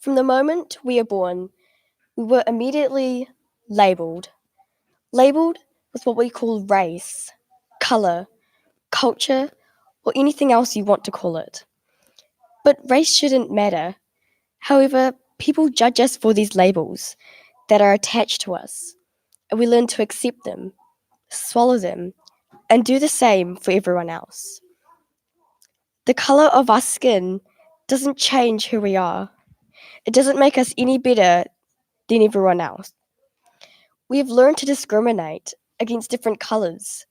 From the moment we are born, we were immediately labelled. Labelled with what we call race, colour, culture, or anything else you want to call it. But race shouldn't matter. However, people judge us for these labels that are attached to us, and we learn to accept them, swallow them, and do the same for everyone else. The colour of our skin doesn't change who we are. It doesn't make us any better than everyone else. We have learned to discriminate against different colours.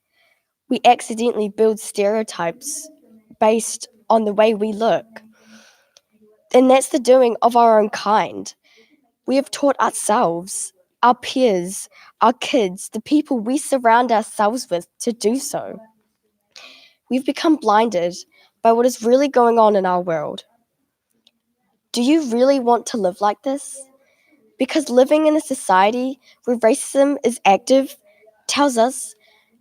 We accidentally build stereotypes based on the way we look. And that's the doing of our own kind. We have taught ourselves, our peers, our kids, the people we surround ourselves with to do so. We've become blinded by what is really going on in our world. Do you really want to live like this? Because living in a society where racism is active tells us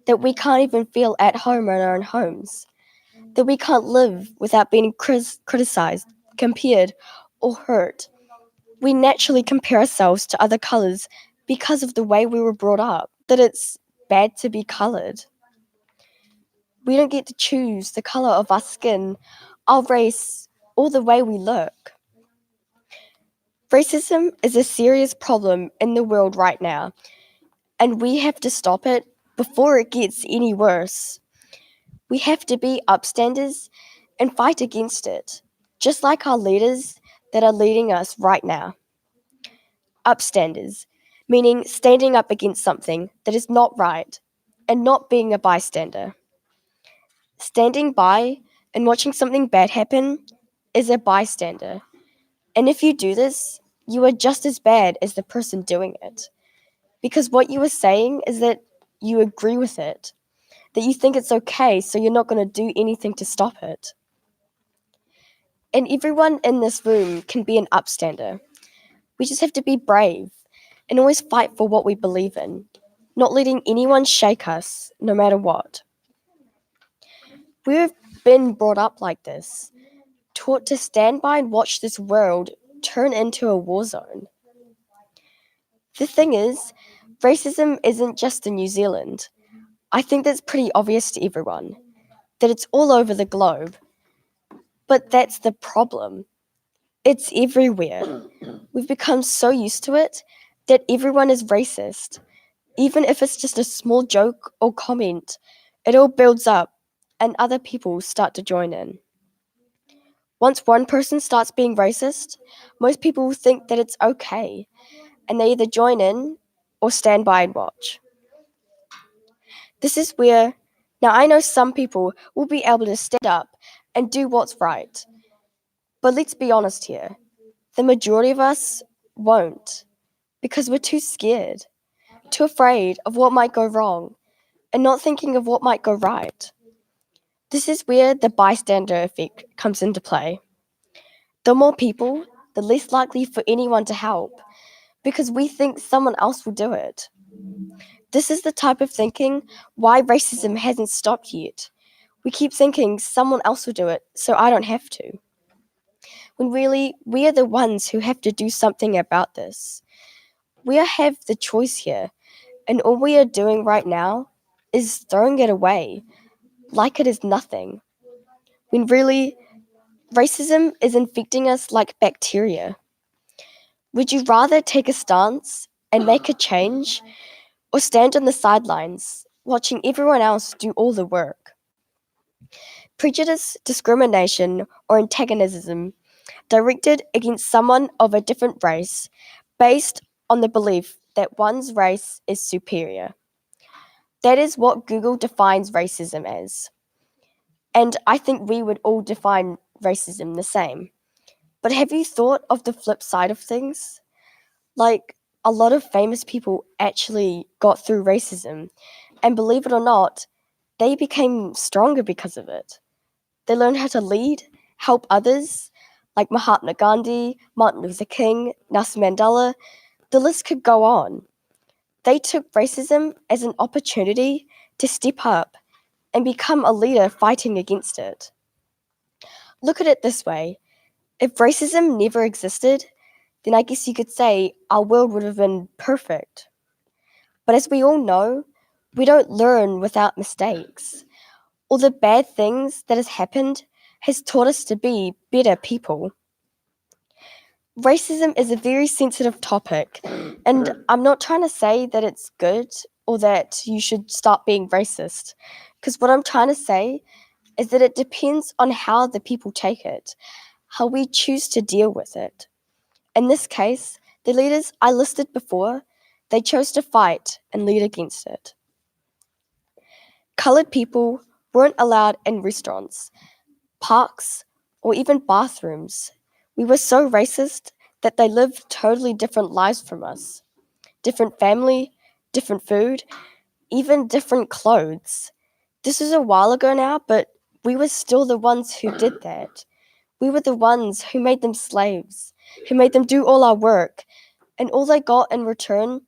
that we can't even feel at home in our own homes, that we can't live without being criticized, compared, or hurt. We naturally compare ourselves to other colors because of the way we were brought up, that it's bad to be colored. We don't get to choose the color of our skin, our race, or the way we look. Racism is a serious problem in the world right now, and we have to stop it before it gets any worse. We have to be upstanders and fight against it, just like our leaders that are leading us right now. Upstanders, meaning standing up against something that is not right and not being a bystander. Standing by and watching something bad happen is a bystander. And if you do this, you are just as bad as the person doing it. Because what you are saying is that you agree with it, that you think it's okay, so you're not going to do anything to stop it. And everyone in this room can be an upstander. We just have to be brave and always fight for what we believe in, not letting anyone shake us, no matter what. We've been brought up like this, taught to stand by and watch this world turn into a war zone. The thing is, racism isn't just in New Zealand. I think that's pretty obvious to everyone, that it's all over the globe. But that's the problem. It's everywhere. We've become so used to it that everyone is racist. Even if it's just a small joke or comment, it all builds up and other people start to join in. Once one person starts being racist, most people think that it's okay, and they either join in or stand by and watch. This is where, now I know some people will be able to stand up and do what's right, but let's be honest here, the majority of us won't, because we're too scared, too afraid of what might go wrong, and not thinking of what might go right. This is where the bystander effect comes into play. The more people, the less likely for anyone to help, because we think someone else will do it. This is the type of thinking why racism hasn't stopped yet. We keep thinking someone else will do it, so I don't have to. When really, we are the ones who have to do something about this. We have the choice here, and all we are doing right now is throwing it away like it is nothing. When really, racism is infecting us like bacteria. Would you rather take a stance and make a change, or stand on the sidelines, watching everyone else do all the work? Prejudice, discrimination, or antagonism directed against someone of a different race based on the belief that one's race is superior. That is what Google defines racism as. And I think we would all define racism the same. But have you thought of the flip side of things? Like, a lot of famous people actually got through racism, and believe it or not, they became stronger because of it. They learned how to lead, help others, like Mahatma Gandhi, Martin Luther King, Nelson Mandela. The list could go on. They took racism as an opportunity to step up and become a leader fighting against it. Look at it this way. If racism never existed, then I guess you could say our world would have been perfect. But as we all know, we don't learn without mistakes. All the bad things that has happened has taught us to be better people. Racism is a very sensitive topic, and I'm not trying to say that it's good or that you should stop being racist, because what I'm trying to say is that it depends on how the people take it, how we choose to deal with it. In this case, the leaders I listed before, they chose to fight and lead against it. Coloured people weren't allowed in restaurants, parks, or even bathrooms. We were so racist that they lived totally different lives from us. Different family, different food, even different clothes. This was a while ago now, but we were still the ones who did that. We were the ones who made them slaves, who made them do all our work, and all they got in return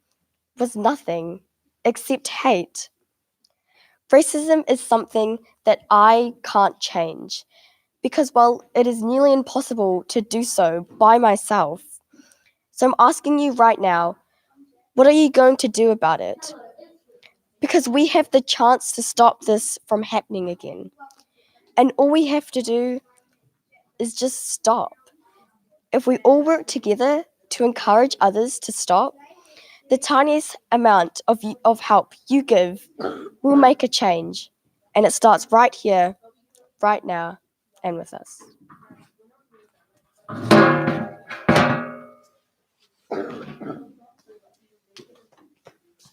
was nothing except hate. Racism is something that I can't change because, well, it is nearly impossible to do so by myself. So I'm asking you right now, what are you going to do about it? Because we have the chance to stop this from happening again. And all we have to do is just stop. If we all work together to encourage others to stop, the tiniest amount of help you give will make a change. And it starts right here, right now, and with us.